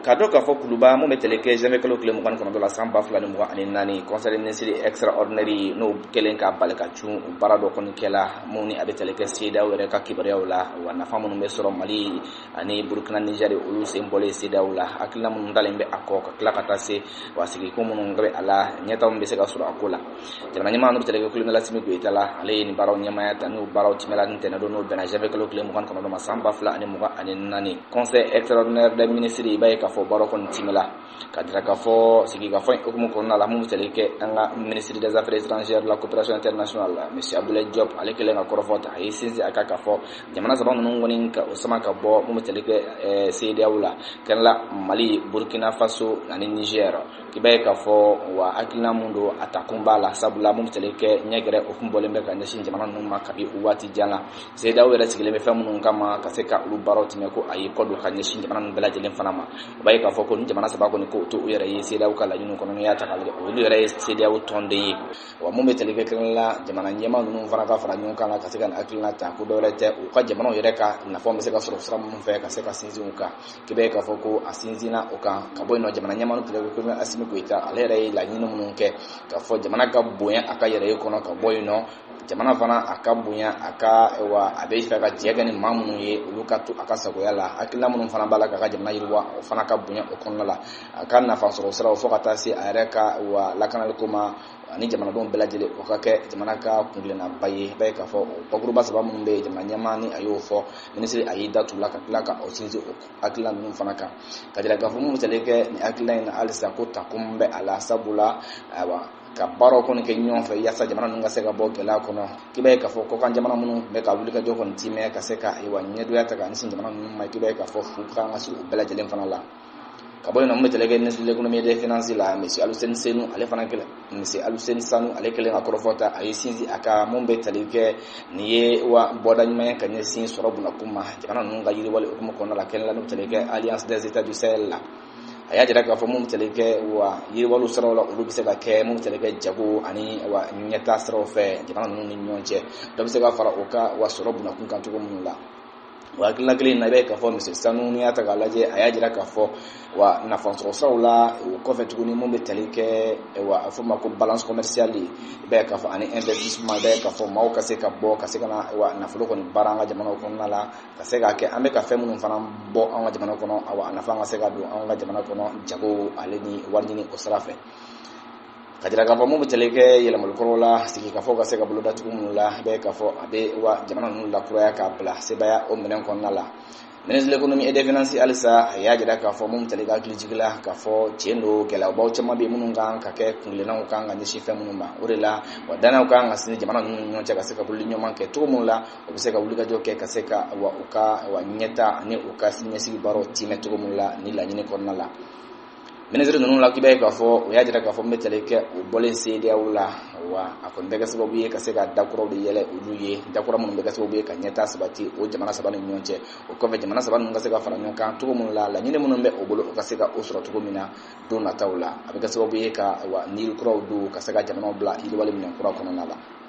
kado ka fo kuluba mo meteleke jamais que le club mo kan do la samba fla ni mo ani nani conseil ministre extraordinary no kelen ka balka chu barado kon kela mo ni abeteleke sida were ka kibriya wala wana famu no mesoro mali ani burkina niger ulu symbole sida wala akila mo ndalembe akoko kala katase wasigi ko mo ngabe ala nyata mo beseka sura akola jamana nyama no beteleke club la simi goitala ale ni baraw nyama ya tanu baraw timela ntena do no bena jamais que le club mo kan do ma samba fla ani mo ani nani conseil extraordinaire des ministres bay ka fo baro kon timela kadira ka fo sigi ka fo okumu kon la mu teleke anga ministre des affaires étrangères la coopération internationale monsieur Abdoulaye Diop alekele nga korofota ay sinzi aka ka fo jamana saban non ngonin ka usama ka bo mu teleke CEDEAO kan la Mali Burkina Faso na Niger kibay ka fo wa akina mundo atakumba la sabula mu teleke nyegere okumbole mbeka ndashin jamana non makabi uwati jana CEDEAO wala sigile me famu kama kaseka lu baro timeko ay kodu kan ndashin jamana bela jelen fanama bay ka fo ko jamana sabako ni ko to yere CEDEAO kala yunu kono ya ta kala o yere CEDEAO tonde wa mu meteleke kan la jamana nyema nunu fana ka fara nyun kala kaseka na akilna ta ko dole te o ka jamana yere ka na fo meseka soro sura mu fe kaseka sinzi uka kibe ka fo ko asinzina uka ka boy no jamana nyema no teleke ko asimi ko ita alere la nyinu mun ke ka fo jamana ka boya aka yere kono ka boy no jamana fana aka bunya aka wa abe fa ka jega ni mamunu ye lukatu aka sagoya la akila mun fana bala ka jamana yirwa fana ka bunya o kono la aka na fa soro sira fo kata si areka wa lakana kuma ani jamana don belajele o ka ke jamana ka kungile na baye bay ka fo o groupe ba mun be jamana nyamani ayo fo ministre ayida tulaka tulaka o sinzi akila mun fana ka kadira ka fo mun teleke ni akila ina alisa ko takumbe ala sabula wa ka baro kono ke nyon fe yasa jamana nunga seka bo kala kono kibe ka fo ko kan jamana munu be ka wuli ka jo kon time ka seka e wa nyedo ya ta kan sin jamana nunu mai kibe ka fo fu kan asu bela jelen fana la ka boy no metele ke nesu l'économie des finances la monsieur Alusen Senu ale fana kele monsieur Alusen Sanu ale kele ka korofota ay sinzi aka mombe talike niye wa boda nyuma kan sin soro buna kuma jamana nunga yiri wale ko ko na la kele la no talike alliance des états du Sahel la aya jira ka fo mum teleke wa yiwalu saraw la ulu bisega ke mum teleke jago ani wa nyata saraw fe jamana nun ni nyonche do bisega fara oka wa sorobu na kun kan to mun la wa kila kile na be ka fo monsieur Sanu ni ata galaje aya jira ka fo wa na fonso saraw la ko fe tukuni mum teleke wa fo ma ko balance commerciale be ka fo ani investissement be ka fo maw ka se ka bo ka se kana wa na fulo ko ni baranga jamana ko na la ka se ga ke ambe ka fe mun fana bo an jamana ko no awa na fanga se ga do an jamana ko no jago aleni warjini osrafe kadira ka fo mo teleke yela mol korola siki ka fo ka se ka buluda tukumula be ka fo abe wa jamana nun la kroya ka bla se baya o menen kon nala ministre de l'économie et des finances alisa ya jira ka fo mo teleka klijigla ka fo chendo kela bawo chama be munun kan ka ke kungile na kan ga ni shife munun ba urela wadana kan ga sini jamana nun nyon ka se ka bulu nyoman ke tukumula o se ka bulu ka joke ka se ka wa uka wa nyeta ni uka sinya sigi baro time tukumula ni la nyine kon nala ministre nunu la kibe ka fo o ya jira ka fo meteleke o bolen CEDEAO la wa akon bega sababu ye ka se ka dakoro de yele uluye dakoro mun bega sababu ye ka nyeta sabati o jamana sabani nyonche o ko ve jamana sabani nga se ka fara nyonka to mun la nyine mun be o bolo ka se ka usra to mina do na tawla abega sababu ye ka wa nil kro do ka se ka jamana bla ile wale mun kura kono nala